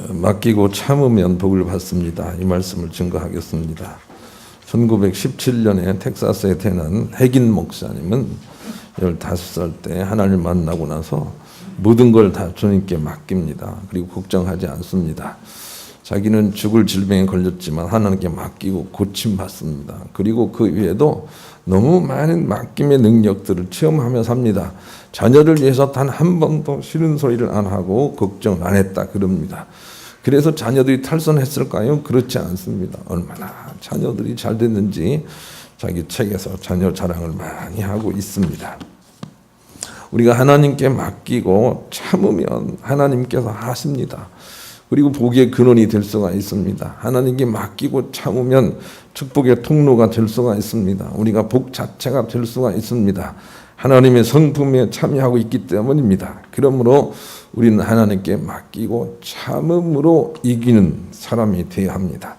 맡기고 참으면 복을 받습니다. 이 말씀을 증거하겠습니다. 1917년에 텍사스에 태어난 핵인 목사님은 15살 때 하나님을 만나고 나서 모든 걸 다 주님께 맡깁니다. 그리고 걱정하지 않습니다. 자기는 죽을 질병에 걸렸지만 하나님께 맡기고 고침받습니다. 그리고 그 위에도 너무 많은 맡김의 능력들을 체험하며 삽니다. 자녀를 위해서 단 한 번도 싫은 소리를 안 하고 걱정 안 했다 그럽니다. 그래서 자녀들이 탈선했을까요? 그렇지 않습니다. 얼마나 자녀들이 잘 됐는지 자기 책에서 자녀 자랑을 많이 하고 있습니다. 우리가 하나님께 맡기고 참으면 하나님께서 하십니다. 그리고 복의 근원이 될 수가 있습니다. 하나님께 맡기고 참으면 축복의 통로가 될 수가 있습니다. 우리가 복 자체가 될 수가 있습니다. 하나님의 성품에 참여하고 있기 때문입니다. 그러므로 우리는 하나님께 맡기고 참음으로 이기는 사람이 되어야 합니다.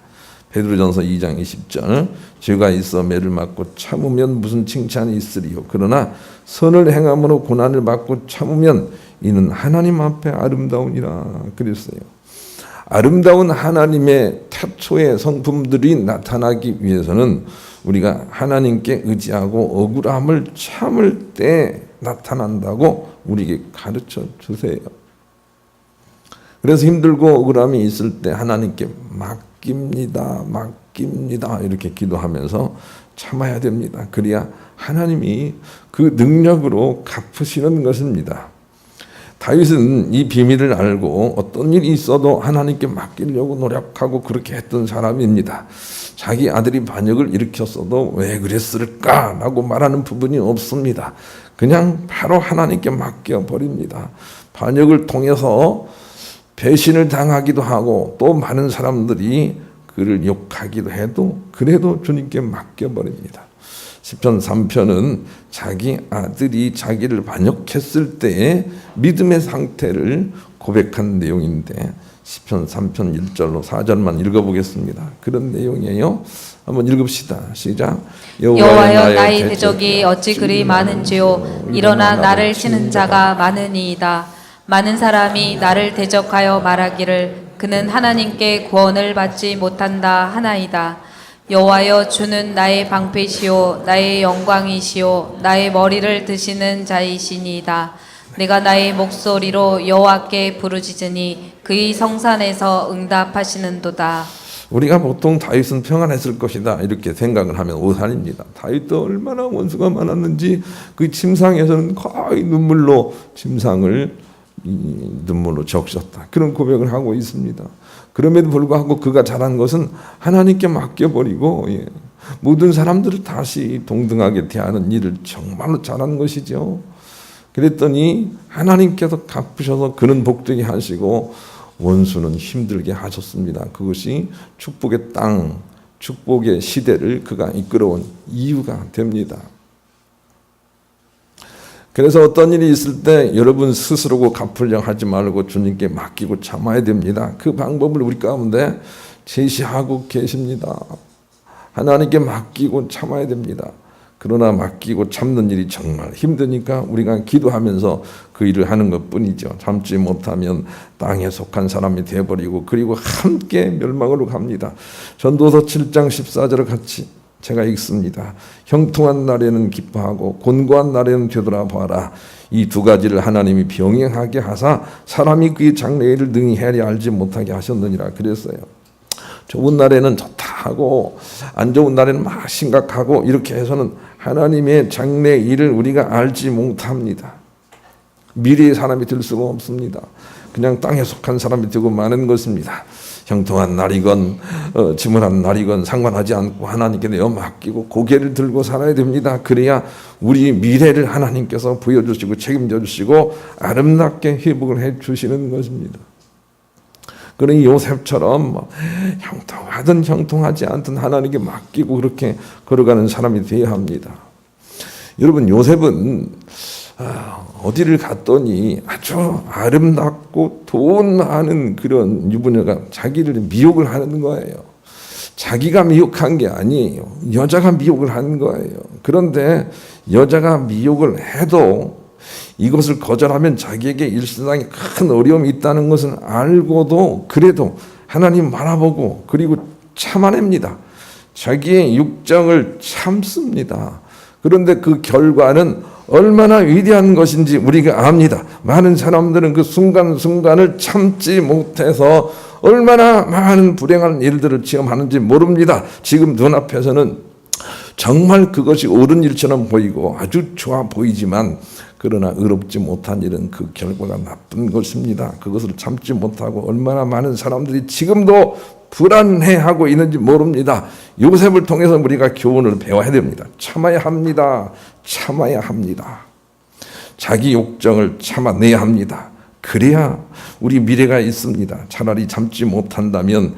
베드로전서 2장 20절 죄가 있어 매를 맞고 참으면 무슨 칭찬이 있으리요. 그러나 선을 행함으로 고난을 받고 참으면 이는 하나님 앞에 아름다우니라 그랬어요. 아름다운 하나님의 태초의 성품들이 나타나기 위해서는 우리가 하나님께 의지하고 억울함을 참을 때 나타난다고 우리에게 가르쳐 주세요. 그래서 힘들고 억울함이 있을 때 하나님께 맡깁니다. 이렇게 기도하면서 참아야 됩니다. 그래야 하나님이 그 능력으로 갚으시는 것입니다. 다윗은 이 비밀을 알고 어떤 일이 있어도 하나님께 맡기려고 노력하고 그렇게 했던 사람입니다. 자기 아들이 반역을 일으켰어도 왜 그랬을까라고 말하는 부분이 없습니다. 그냥 바로 하나님께 맡겨버립니다. 반역을 통해서 배신을 당하기도 하고 또 많은 사람들이 그를 욕하기도 해도 그래도 주님께 맡겨버립니다. 시편 3편은 자기 아들이 자기를 반역했을 때의 믿음의 상태를 고백한 내용인데 시편 3편 1절로 4절만 읽어보겠습니다. 그런 내용이에요. 한번 읽읍시다. 시작. 여호와여 나의 대적이 어찌 그리 많은지요. 일어나 나를 치는 자가 많으니이다. 많은 사람이 나를 대적하여 말하기를 그는 하나님께 구원을 받지 못한다 하나이다. 여호와여 주는 나의 방패시오 나의 영광이시오 나의 머리를 드시는 자이시니이다. 내가 나의 목소리로 여호와께 부르짖으니 그의 성산에서 응답하시는도다. 우리가 보통 다윗은 평안했을 것이다 이렇게 생각을 하면 오산입니다. 다윗도 얼마나 원수가 많았는지 그 침상에서는 거의 눈물로 침상을 눈물로 적셨다. 그런 고백을 하고 있습니다. 그럼에도 불구하고 그가 잘한 것은 하나님께 맡겨버리고 모든 사람들을 다시 동등하게 대하는 일을 정말로 잘한 것이죠. 그랬더니 하나님께서 갚으셔서 그는 복되게 하시고 원수는 힘들게 하셨습니다. 그것이 축복의 땅, 축복의 시대를 그가 이끌어온 이유가 됩니다. 그래서 어떤 일이 있을 때 여러분 스스로 갚으려 하지 말고 주님께 맡기고 참아야 됩니다. 그 방법을 우리 가운데 제시하고 계십니다. 하나님께 맡기고 참아야 됩니다. 그러나 맡기고 참는 일이 정말 힘드니까 우리가 기도하면서 그 일을 하는 것뿐이죠. 참지 못하면 땅에 속한 사람이 되어버리고 그리고 함께 멸망으로 갑니다. 전도서 7장 14절을 같이 제가 읽습니다. 형통한 날에는 기뻐하고 곤고한 날에는 되돌아보아라. 이 두 가지를 하나님이 병행하게 하사 사람이 그의 장래일을 능히 헤아려 알지 못하게 하셨느니라 그랬어요. 좋은 날에는 좋다 하고 안 좋은 날에는 막 심각하고 이렇게 해서는 하나님의 장래일을 우리가 알지 못합니다. 미래의 사람이 될 수가 없습니다. 그냥 땅에 속한 사람이 되고 마는 것입니다. 형통한 날이건 지문한 날이건 상관하지 않고 하나님께 내어 맡기고 고개를 들고 살아야 됩니다. 그래야 우리 미래를 하나님께서 보여주시고 책임져 주시고 아름답게 회복을 해 주시는 것입니다. 그러니 요셉처럼 형통하든 형통하지 않든 하나님께 맡기고 그렇게 걸어가는 사람이 되어야 합니다. 여러분 요셉은 어디를 갔더니 아주 아름답고 돈 많은 그런 유부녀가 자기를 미혹을 하는 거예요. 자기가 미혹한 게 아니에요. 여자가 미혹을 하는 거예요. 그런데 여자가 미혹을 해도 이것을 거절하면 자기에게 일상에 큰 어려움이 있다는 것은 알고도 그래도 하나님 바라보고 그리고 참아냅니다. 자기의 육정을 참습니다. 그런데 그 결과는 얼마나 위대한 것인지 우리가 압니다. 많은 사람들은 그 순간순간을 참지 못해서 얼마나 많은 불행한 일들을 체험하는지 모릅니다. 지금 눈앞에서는 정말 그것이 옳은 일처럼 보이고 아주 좋아 보이지만 그러나 의롭지 못한 일은 그 결과가 나쁜 것입니다. 그것을 참지 못하고 얼마나 많은 사람들이 지금도 불안해하고 있는지 모릅니다. 요셉을 통해서 우리가 교훈을 배워야 됩니다. 참아야 합니다. 참아야 합니다. 자기 욕정을 참아내야 합니다. 그래야 우리 미래가 있습니다. 차라리 참지 못한다면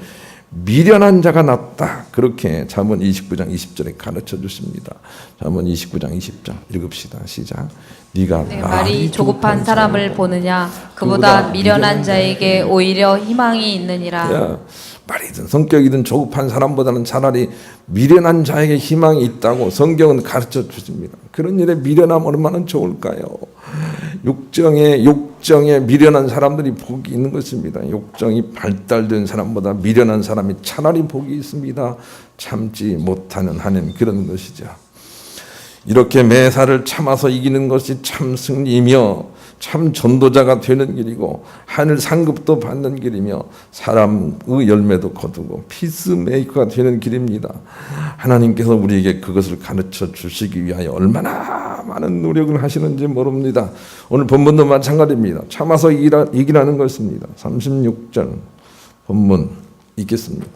미련한 자가 낫다. 그렇게 잠언 29장 20절에 가르쳐 주십니다. 잠언 29장 20절 읽읍시다. 시작. 네가 내 말이 조급한 사람을 보느냐 그보다 미련한 자에게 오히려 희망이 있느니라. 말이든 성격이든 조급한 사람보다는 차라리 미련한 자에게 희망이 있다고 성경은 가르쳐 주십니다. 그런 일에 미련하면 얼마나 좋을까요? 욕정에 미련한 사람들이 복이 있는 것입니다. 욕정이 발달된 사람보다 미련한 사람이 차라리 복이 있습니다. 참지 못하는 한은 그런 것이죠. 이렇게 매사를 참아서 이기는 것이 참 승리이며 참 전도자가 되는 길이고 하늘 상급도 받는 길이며 사람의 열매도 거두고 피스메이커가 되는 길입니다. 하나님께서 우리에게 그것을 가르쳐 주시기 위하여 얼마나 많은 노력을 하시는지 모릅니다. 오늘 본문도 마찬가지입니다. 참아서 이기라는 것입니다. 36절 본문 읽겠습니다.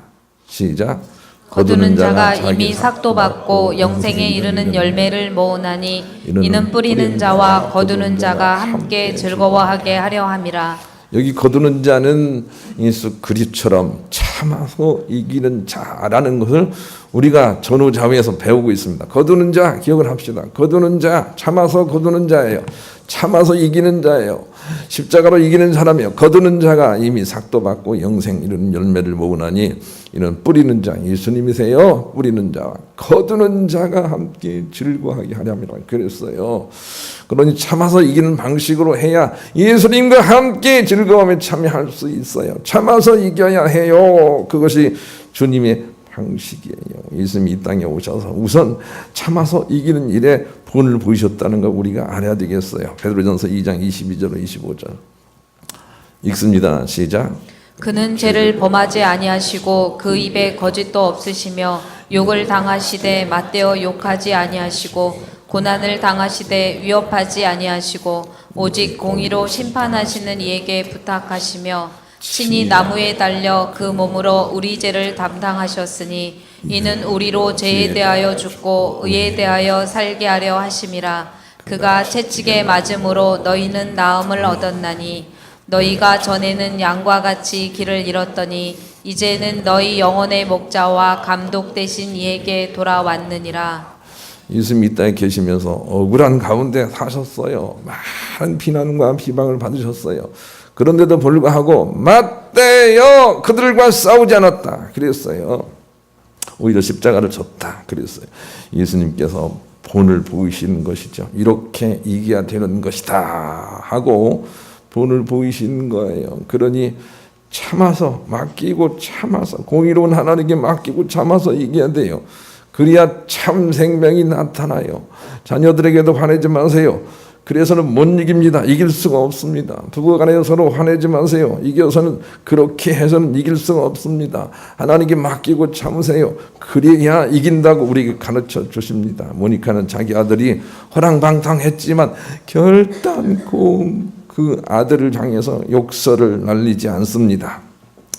시작. 거두는 자가 이미 삭도 받고 영생에 이르는 열매를 모으나니 이는 뿌리는 자와 거두는 자가 함께 즐거워하게 하려 함이라. 여기 거두는 자는 예수 그리스도처럼 참아서 이기는 자라는 것을 우리가 전후좌우에서 배우고 있습니다. 거두는 자 기억을 합시다. 거두는 자 참아서 거두는 자예요. 참아서 이기는 자예요. 십자가로 이기는 사람이요. 거두는 자가 이미 삭도 받고 영생 이르는 열매를 모으나니 이는 뿌리는 자 예수님이세요. 뿌리는 자와 거두는 자가 함께 즐거워하게 하렵니다. 그랬어요. 그러니 참아서 이기는 방식으로 해야 예수님과 함께 즐거움에 참여할 수 있어요. 참아서 이겨야 해요. 그것이 주님의 방식이에요. 예수님이 이 땅에 오셔서 우선 참아서 이기는 일에 본을 보이셨다는 거 우리가 알아야 되겠어요. 베드로전서 2장 22절 25절 읽습니다. 시작. 그는 죄를 범하지 아니하시고 그 입에 거짓도 없으시며 욕을 당하시되 맞대어 욕하지 아니하시고 고난을 당하시되 위협하지 아니하시고 오직 공의로 심판하시는 이에게 부탁하시며 친히 나무에 달려 그 몸으로 우리 죄를 담당하셨으니 이는 우리로 죄에 대하여 죽고 의에 대하여 살게 하려 하심이라. 그가 채찍에 맞음으로 너희는 나음을 얻었나니 너희가 전에는 양과 같이 길을 잃었더니 이제는 너희 영혼의 목자와 감독 되신 이에게 돌아왔느니라. 예수님이 이 땅에 계시면서 억울한 가운데 사셨어요. 많은 비난과 비방을 받으셨어요. 그런데도 불구하고 맞대요 그들과 싸우지 않았다 그랬어요. 오히려 십자가를 졌다 그랬어요. 예수님께서 본을 보이시는 것이죠. 이렇게 이겨야 되는 것이다 하고 본을 보이시는 거예요. 그러니 참아서 맡기고 참아서 공의로운 하나님께 맡기고 참아서 이겨야 돼요. 그래야 참 생명이 나타나요. 자녀들에게도 화내지 마세요. 그래서는 못 이깁니다. 이길 수가 없습니다. 부부간에 서로 화내지 마세요. 이겨서는 그렇게 해서는 이길 수가 없습니다. 하나님께 맡기고 참으세요. 그래야 이긴다고 우리에게 가르쳐 주십니다. 모니카는 자기 아들이 허랑방탕했지만 결단코 그 아들을 향해서 욕설을 날리지 않습니다.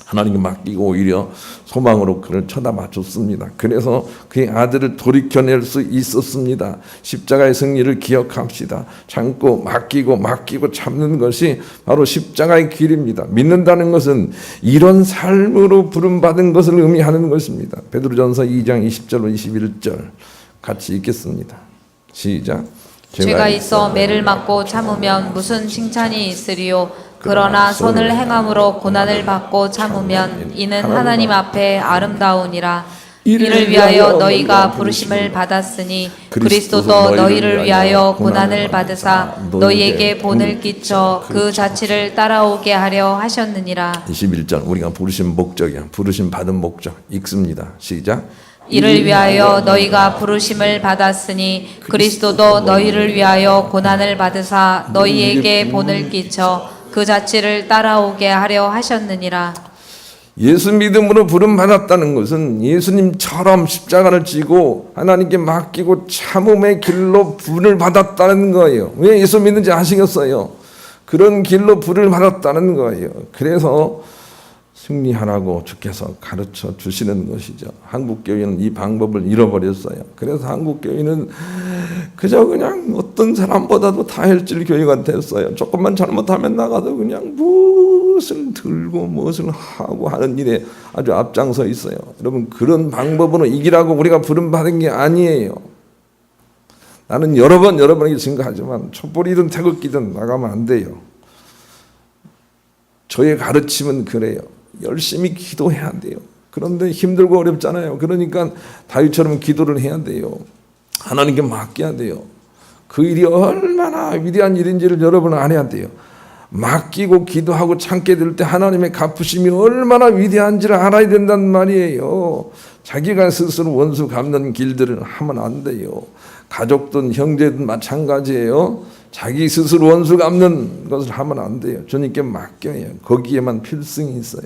하나님께 맡기고 오히려 소망으로 그를 쳐다봐 줬습니다. 그래서 그의 아들을 돌이켜낼 수 있었습니다. 십자가의 승리를 기억합시다. 참고 맡기고 참는 것이 바로 십자가의 길입니다. 믿는다는 것은 이런 삶으로 부름받은 것을 의미하는 것입니다. 베드로전서 2장 20절로 21절 같이 읽겠습니다. 시작. 죄가 있어 매를 맞고 참으면 무슨 칭찬이 있으리요. 그러나 선을 행함으로 고난을 받고 참으면 이는 하나님 앞에 아름다우니라. 이를 위하여 너희가 부르심을 받았으니 그리스도도 너희를 위하여 고난을 받으사 너희에게 본을 끼쳐 그 자취를 따라오게 하려 하셨느니라. 21절 우리가 부르신 목적이야. 부르심 받은 목적 읽습니다. 시작. 이를 위하여 너희가 부르심을 받았으니 그리스도도 너희를 위하여 고난을 받으사 너희에게 본을 끼쳐 그 자취를 따라오게 하려 하셨느니라. 예수 믿음으로 부름 받았다는 것은 예수님처럼 십자가를 지고 하나님께 맡기고 참음의 길로 부름을 받았다는 거예요. 왜 예수 믿는지 아시겠어요? 그런 길로 부름을 받았다는 거예요. 그래서 승리하라고 주께서 가르쳐 주시는 것이죠. 한국교회는 이 방법을 잃어버렸어요. 그래서 한국교회는 그저 그냥 어떤 사람보다도 다혈질 교회가 됐어요. 조금만 잘못하면 나가도 그냥 무엇을 들고 무엇을 하고 하는 일에 아주 앞장서 있어요. 여러분 그런 방법으로 이기라고 우리가 부름받은 게 아니에요. 나는 여러 번 여러분에게 증거하지만 촛불이든 태극기든 나가면 안 돼요. 저의 가르침은 그래요. 열심히 기도해야 돼요. 그런데 힘들고 어렵잖아요. 그러니까 다윗처럼 기도를 해야 돼요. 하나님께 맡겨야 돼요. 그 일이 얼마나 위대한 일인지를 여러분은 알아야 돼요. 맡기고 기도하고 참게 될 때 하나님의 갚으심이 얼마나 위대한지를 알아야 된단 말이에요. 자기가 스스로 원수 갚는 길들을 하면 안 돼요. 가족든 형제든 마찬가지예요. 자기 스스로 원수 갚는 것을 하면 안 돼요. 주님께 맡겨야 거기에만 필승이 있어요.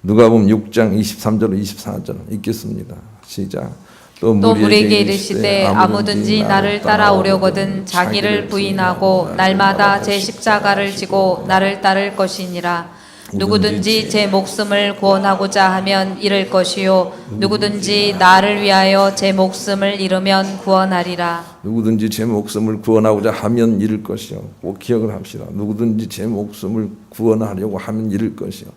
누가복음 6장 23절 24절 읽겠습니다. 시작. 또 우리에게 이르시되 아무든지 나를 따라오려거든 자기를 부인하고 날마다 제 십자가를 지고 나를 따를 것이니라. 누구든지 제 목숨을 구원하고자 하면 잃을 것이요 누구든지 나를 위하여 제 목숨을 잃으면 구원하리라. 누구든지 제 목숨을 구원하고자 하면 잃을 것이요. 꼭 기억을 합시다. 누구든지 제 목숨을 구원하려고 하면 잃을 것이요.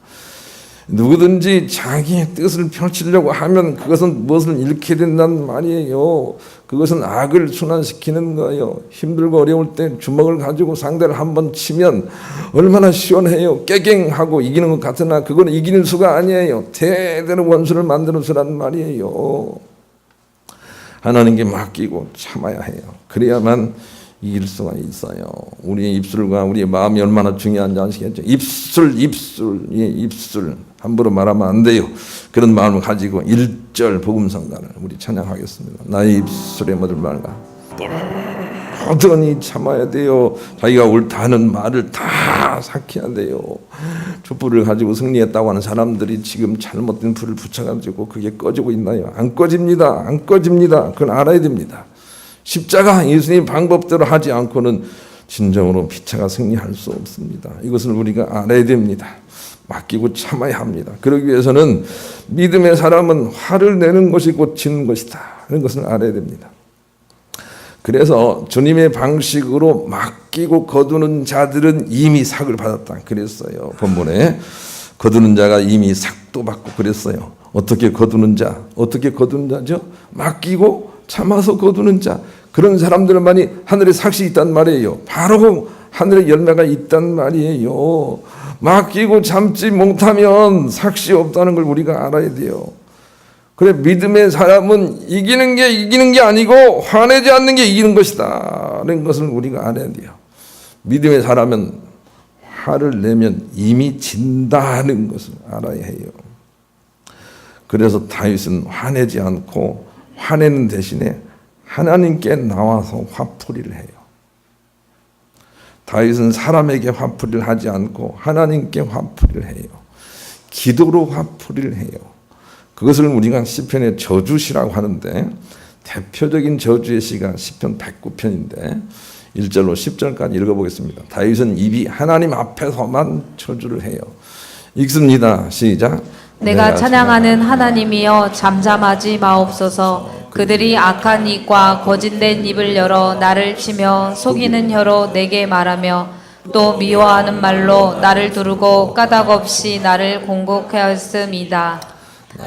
누구든지 자기의 뜻을 펼치려고 하면 그것은 무엇을 잃게 된다는 말이에요. 그것은 악을 순환시키는 거예요. 힘들고 어려울 때 주먹을 가지고 상대를 한번 치면 얼마나 시원해요. 깨갱하고 이기는 것 같으나 그건 이기는 수가 아니에요. 대대로 원수를 만들어서란 말이에요. 하나님께 맡기고 참아야 해요. 그래야만 이길 수가 있어요. 우리의 입술과 우리의 마음이 얼마나 중요한지 아시겠죠? 입술, 입술 함부로 말하면 안 돼요. 그런 마음을 가지고 1절 복음성가를 우리 찬양하겠습니다. 나의 입술에 묻을 말과 뻔뻔히 참아야 돼요. 자기가 옳다는 말을 다 삭혀야 돼요. 촛불을 가지고 승리했다고 하는 사람들이 지금 잘못된 불을 붙여가지고 그게 꺼지고 있나요? 안 꺼집니다. 안 꺼집니다. 그건 알아야 됩니다. 십자가 예수님 방법대로 하지 않고는 진정으로 피차가 승리할 수 없습니다. 이것을 우리가 알아야 됩니다. 맡기고 참아야 합니다. 그러기 위해서는 믿음의 사람은 화를 내는 것이 고치는 것이다. 이런 것을 알아야 됩니다. 그래서 주님의 방식으로 맡기고 거두는 자들은 이미 삭을 받았다. 그랬어요. 본문에 거두는 자가 이미 삭도 받고 그랬어요. 어떻게 거두는 자? 어떻게 거두는 자죠? 맡기고 참아서 거두는 자. 그런 사람들만이 하늘에 삭이 있단 말이에요. 바로 하늘의 열매가 있단 말이에요. 맡기고 참지 못하면 삭이 없다는 걸 우리가 알아야 돼요. 그래 믿음의 사람은 이기는 게 아니고 화내지 않는 게 이기는 것이다. 라는 것을 우리가 알아야 돼요. 믿음의 사람은 화를 내면 이미 진다는 것을 알아야 해요. 그래서 다윗은 화내지 않고 화내는 대신에 하나님께 나와서 화풀이를 해요. 다윗은 사람에게 화풀이를 하지 않고 하나님께 화풀이를 해요. 기도로 화풀이를 해요. 그것을 우리가 시편의 저주시라고 하는데 대표적인 저주의 시가 시편 109편인데 1절로 10절까지 읽어보겠습니다. 다윗은 입이 하나님 앞에서만 저주를 해요. 읽습니다. 시작. 내가 찬양하는 하나님이여 잠잠하지 마옵소서. 그들이 악한 입과 거짓된 입을 열어 나를 치며 속이는 혀로 내게 말하며 또 미워하는 말로 나를 두르고 까닭없이 나를 공곡하였음이다.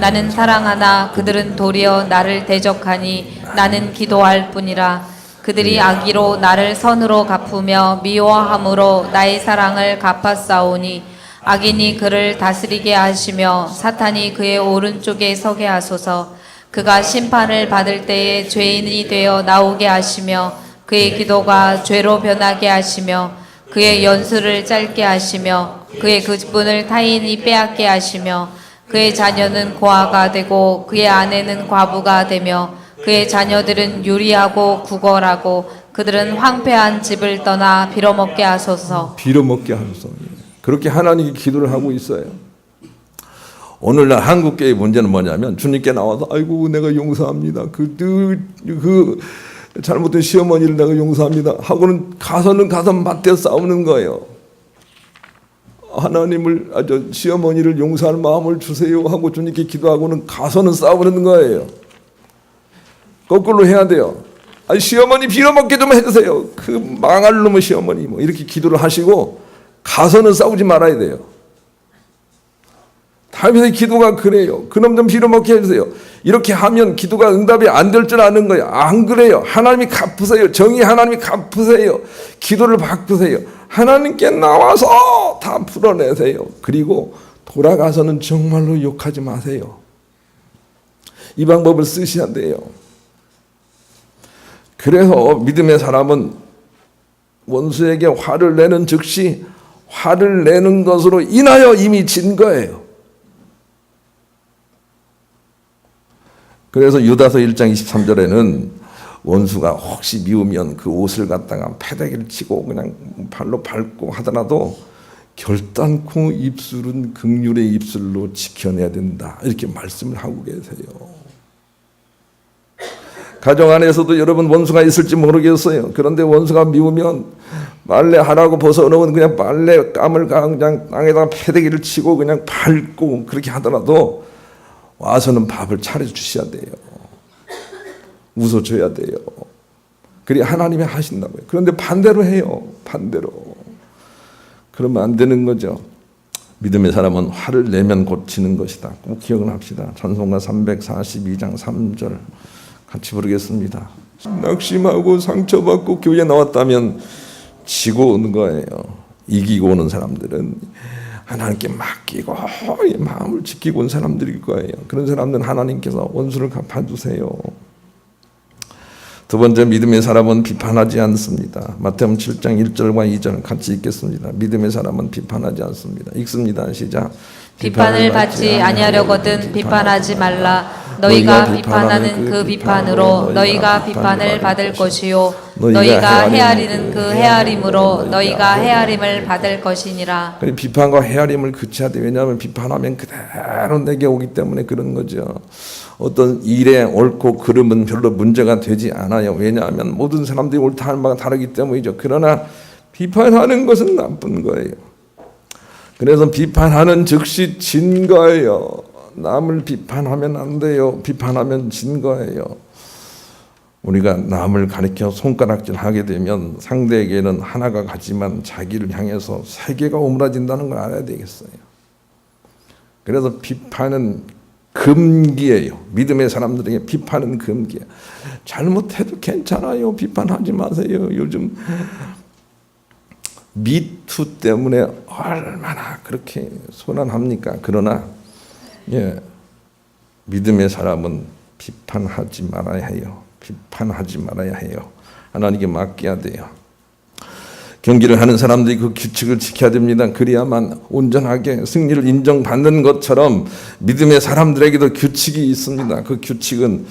나는 사랑하나 그들은 도리어 나를 대적하니 나는 기도할 뿐이라. 그들이 악의로 나를 선으로 갚으며 미워함으로 나의 사랑을 갚았사오니 악인이 그를 다스리게 하시며 사탄이 그의 오른쪽에 서게 하소서. 그가 심판을 받을 때에 죄인이 되어 나오게 하시며 그의 기도가 죄로 변하게 하시며 그의 연수를 짧게 하시며 그의 그분을 타인이 빼앗게 하시며 그의 자녀는 고아가 되고 그의 아내는 과부가 되며 그의 자녀들은 유리하고 구걸하고 그들은 황폐한 집을 떠나 빌어먹게 하소서. 빌어먹게 하소서. 그렇게 하나님께 기도를 하고 있어요. 오늘날 한국교회의 문제는 뭐냐면 주님께 나와서 아이고 내가 용서합니다. 그 잘못된 시어머니를 내가 용서합니다 하고는 가서는 가서 맞대 싸우는 거예요. 하나님을 시어머니를 용서할 마음을 주세요 하고 주님께 기도하고는 가서는 싸우는 거예요. 거꾸로 해야 돼요. 시어머니 빌어먹게 좀 해주세요. 그 망할 놈의 시어머니 뭐 이렇게 기도를 하시고 가서는 싸우지 말아야 돼요. 다윗의 기도가 그래요. 그놈 좀 빌어먹게 해주세요. 이렇게 하면 기도가 응답이 안 될 줄 아는 거예요. 안 그래요. 하나님이 갚으세요. 정의 하나님이 갚으세요. 기도를 바꾸세요. 하나님께 나와서 다 풀어내세요. 그리고 돌아가서는 정말로 욕하지 마세요. 이 방법을 쓰셔야 돼요. 그래서 믿음의 사람은 원수에게 화를 내는 즉시 화를 내는 것으로 인하여 이미 진 거예요. 그래서 유다서 1장 23절에는 원수가 혹시 미우면 그 옷을 갖다가 패대기를 치고 그냥 발로 밟고 하더라도 결단코 입술은 긍휼의 입술로 지켜내야 된다. 이렇게 말씀을 하고 계세요. 가정 안에서도 여러분 원수가 있을지 모르겠어요. 그런데 원수가 미우면 빨래하라고 벗어놓은 그냥 빨래감을 그냥 땅에다가 패대기를 치고 그냥 밟고 그렇게 하더라도 와서는 밥을 차려주셔야 돼요. 웃어줘야 돼요. 그래 하나님이 하신다고요. 그런데 반대로 해요. 반대로. 그러면 안 되는 거죠. 믿음의 사람은 화를 내면 고치는 것이다. 꼭 기억을 합시다. 찬송가 342장 3절 같이 부르겠습니다. 낙심하고 상처받고 교회에 나왔다면 지고 오는 거예요. 이기고 오는 사람들은 하나님께 맡기고 마음을 지키고 온 사람들일 거예요. 그런 사람들은 하나님께서 원수를 갚아주세요. 두 번째, 믿음의 사람은 비판하지 않습니다. 마태복음 7장 1절과 2절 같이 읽겠습니다. 믿음의 사람은 비판하지 않습니다. 읽습니다. 시작. 비판을 받지 아니하려거든 비판하지 말라. 너희가 비판하는 그 비판으로 너희가 비판을 받을 것이요 너희가 헤아리는 그 헤아림으로 너희가 헤아림을 받을 것이니라. 비판과 헤아림을 그쳐야 돼. 왜냐하면 비판하면 그대로 내게 오기 때문에 그런 거죠. 어떤 일의 옳고 그름은 별로 문제가 되지 않아요. 왜냐하면 모든 사람들이 옳다 할 바가 다르기 때문이죠. 그러나 비판하는 것은 나쁜 거예요. 그래서 비판하는 즉시 진 거예요. 남을 비판하면 안 돼요. 비판하면 진 거예요. 우리가 남을 가리켜 손가락질 하게 되면 상대에게는 하나가 가지만 자기를 향해서 세 개가 오므라진다는 걸 알아야 되겠어요. 그래서 비판은 금기예요. 믿음의 사람들에게 비판은 금기예요. 잘못해도 괜찮아요. 비판하지 마세요. 요즘 미투 때문에 얼마나 그렇게 소란합니까? 그러나 믿음의 사람은 비판하지 말아야 해요. 비판하지 말아야 해요. 하나님께 맡겨야 돼요. 경기를 하는 사람들이 그 규칙을 지켜야 됩니다. 그래야만 온전하게 승리를 인정받는 것처럼 믿음의 사람들에게도 규칙이 있습니다. 그 규칙은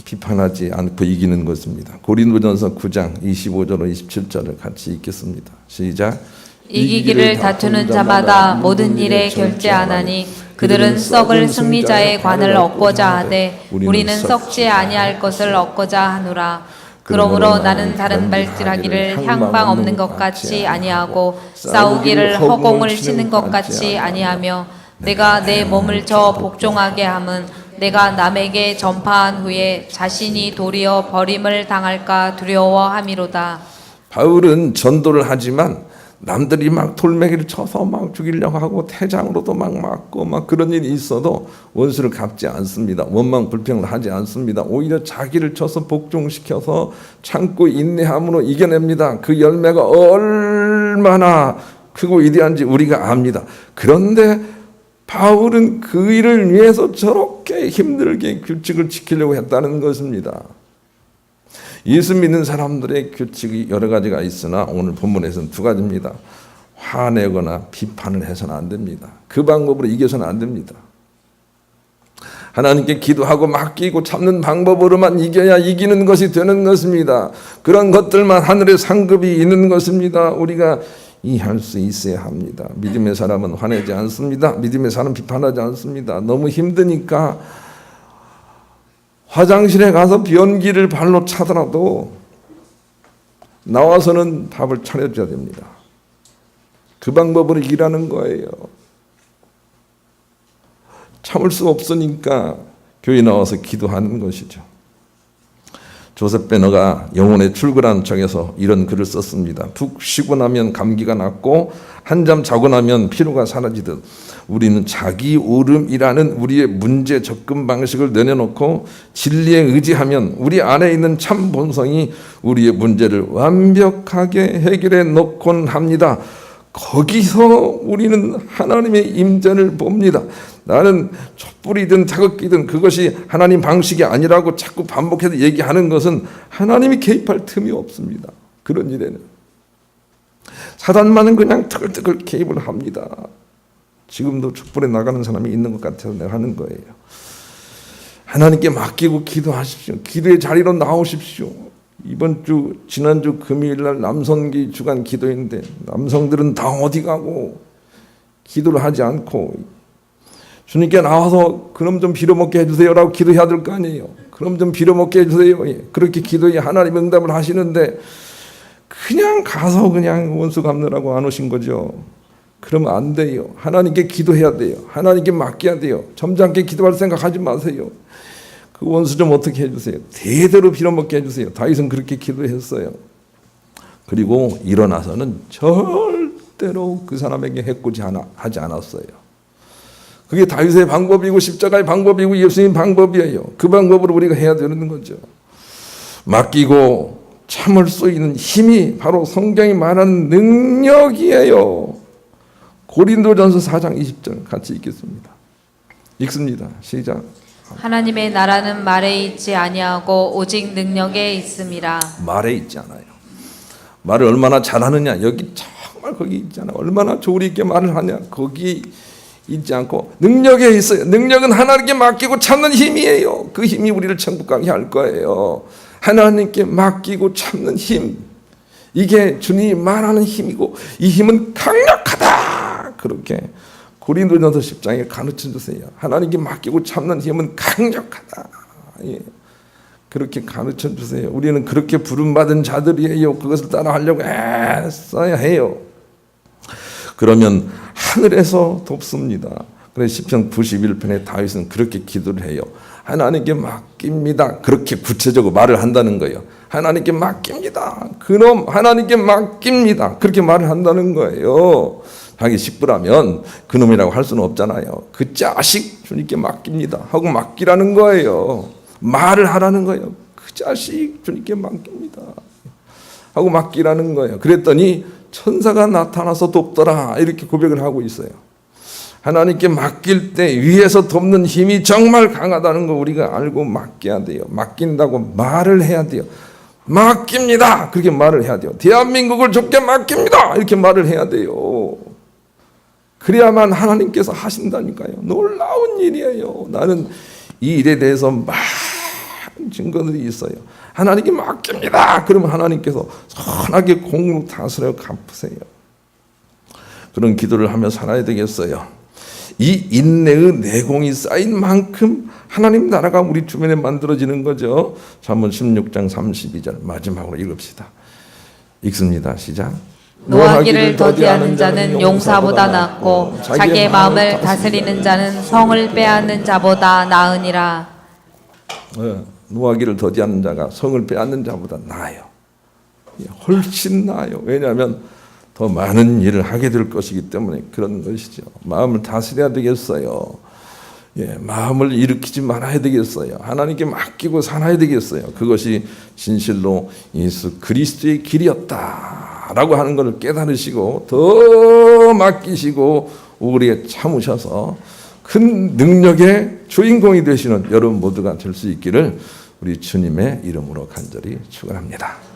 비판하지 않고 이기는 것입니다. 고린도전서 9장 25절로 27절을 같이 읽겠습니다. 시작. 이기기를 다투는 자마다 모든 일에 결제하나니 그들은 썩을 승리자의 관을 얻고자 하되 우리는 썩지 아니할 것을 얻고자 하노라. 그러므로 나는 다른 발질하기를 향방 없는 것 같이 아니하고 싸우기를 허공을 치는 것 같이 아니하며 내가 내 몸을 저 복종하게 함은 내가 남에게 전파한 후에 자신이 도리어 버림을 당할까 두려워함이로다. 바울은 전도를 하지만 남들이 막 돌멩이를 쳐서 막 죽이려고 하고 태장으로도 막 맞고 막 그런 일이 있어도 원수를 갚지 않습니다. 원망 불평을 하지 않습니다. 오히려 자기를 쳐서 복종시켜서 참고 인내함으로 이겨냅니다. 그 열매가 얼마나 크고 위대한지 우리가 압니다. 그런데 바울은 그 일을 위해서 저렇게 힘들게 규칙을 지키려고 했다는 것입니다. 예수 믿는 사람들의 규칙이 여러 가지가 있으나 오늘 본문에서는 두 가지입니다. 화내거나 비판을 해서는 안 됩니다. 그 방법으로 이겨서는 안 됩니다. 하나님께 기도하고 맡기고 참는 방법으로만 이겨야 이기는 것이 되는 것입니다. 그런 것들만 하늘의 상급이 있는 것입니다. 우리가 이해할 수 있어야 합니다. 믿음의 사람은 화내지 않습니다. 믿음의 사람은 비판하지 않습니다. 너무 힘드니까 화장실에 가서 변기를 발로 차더라도 나와서는 밥을 차려줘야 됩니다. 그 방법으로 일하는 거예요. 참을 수 없으니까 교회 나와서 기도하는 것이죠. 조셉 베너가 영혼의 출구라는 책에서 이런 글을 썼습니다. 푹 쉬고 나면 감기가 낫고 한잠 자고 나면 피로가 사라지듯 우리는 자기 오름이라는 우리의 문제 접근 방식을 내려놓고 진리에 의지하면 우리 안에 있는 참 본성이 우리의 문제를 완벽하게 해결해 놓곤 합니다. 거기서 우리는 하나님의 임재를 봅니다. 나는 촛불이든 태극기든 그것이 하나님 방식이 아니라고 자꾸 반복해서 얘기하는 것은 하나님이 개입할 틈이 없습니다. 그런 일에는 사단만은 그냥 뜨글뜨글 개입을 합니다. 지금도 촛불에 나가는 사람이 있는 것 같아서 내가 하는 거예요. 하나님께 맡기고 기도하십시오. 기도의 자리로 나오십시오. 이번 주 지난주 금요일날 남성기 주간 기도인데 남성들은 다 어디 가고 기도를 하지 않고 주님께 나와서 그럼 좀 빌어먹게 해주세요라고 기도해야 될 거 아니에요. 그럼 좀 빌어먹게 해주세요. 그렇게 기도해 하나님 응답을 하시는데 그냥 가서 그냥 원수 갚느라고 안 오신 거죠. 그러면 안 돼요. 하나님께 기도해야 돼요. 하나님께 맡겨야 돼요. 점잖게 기도할 생각하지 마세요. 그 원수 좀 어떻게 해주세요. 대대로 빌어먹게 해주세요. 다윗은 그렇게 기도했어요. 그리고 일어나서는 절대로 그 사람에게 해코지 하지 않았어요. 그게 다윗의 방법이고 십자가의 방법이고 예수님 방법이에요. 그 방법으로 우리가 해야 되는 거죠. 맡기고 참을 수 있는 힘이 바로 성경이 말하는 능력이에요. 고린도전서 4장 20절 같이 읽겠습니다. 읽습니다. 시작. 하나님의 나라는 말에 있지 아니하고 오직 능력에 있음이라. 말에 있지 않아요. 말을 얼마나 잘하느냐 여기 정말 거기 있잖아. 얼마나 조리 있게 말을 하냐 거기 있지 않고 능력에 있어요. 능력은 하나님께 맡기고 참는 힘이에요. 그 힘이 우리를 천국 가게 할 거예요. 하나님께 맡기고 참는 힘, 이게 주님이 말하는 힘이고 이 힘은 강력하다. 그렇게 고린도전서 10장에 가르쳐 주세요. 하나님께 맡기고 참는 힘은 강력하다. 예. 그렇게 가르쳐 주세요. 우리는 그렇게 부름받은 자들이에요. 그것을 따라하려고 애써야 해요. 그러면 하늘에서 돕습니다. 그래서 시편 91편에 다윗은 그렇게 기도를 해요. 하나님께 맡깁니다. 그렇게 구체적으로 말을 한다는 거예요. 하나님께 맡깁니다. 그럼 하나님께 맡깁니다. 그렇게 말을 한다는 거예요. 자기 식구라면 그놈이라고 할 수는 없잖아요. 그 자식 주님께 맡깁니다 하고 맡기라는 거예요. 말을 하라는 거예요. 그 자식 주님께 맡깁니다 하고 맡기라는 거예요. 그랬더니 천사가 나타나서 돕더라 이렇게 고백을 하고 있어요. 하나님께 맡길 때 위에서 돕는 힘이 정말 강하다는 거 우리가 알고 맡겨야 돼요. 맡긴다고 말을 해야 돼요. 맡깁니다 그렇게 말을 해야 돼요. 대한민국을 주께 맡깁니다 이렇게 말을 해야 돼요. 그래야만 하나님께서 하신다니까요. 놀라운 일이에요. 나는 이 일에 대해서 많은 증거들이 있어요. 하나님께 맡깁니다 그러면 하나님께서 선하게 공으로 다스려 갚으세요. 그런 기도를 하며 살아야 되겠어요. 이 인내의 내공이 쌓인 만큼 하나님 나라가 우리 주변에 만들어지는 거죠. 잠언 16장 32절 마지막으로 읽읍시다. 읽습니다. 시작. 노하기를 더디하는 자는 용사보다 낫고 자기의 마음을 다스리는 자는 성을 빼앗는 자보다 나으니라. 노하기를 더디하는 자가 성을 빼앗는 자보다 나아요. 훨씬 나아요. 왜냐하면 더 많은 일을 하게 될 것이기 때문에 그런 것이죠. 마음을 다스려야 되겠어요. 마음을 일으키지 말아야 되겠어요. 하나님께 맡기고 살아야 되겠어요. 그것이 진실로 예수 그리스도의 길이었다라고 하는 것을 깨달으시고 더 맡기시고 오래 참으셔서 큰 능력의 주인공이 되시는 여러분 모두가 될 수 있기를 우리 주님의 이름으로 간절히 축원합니다.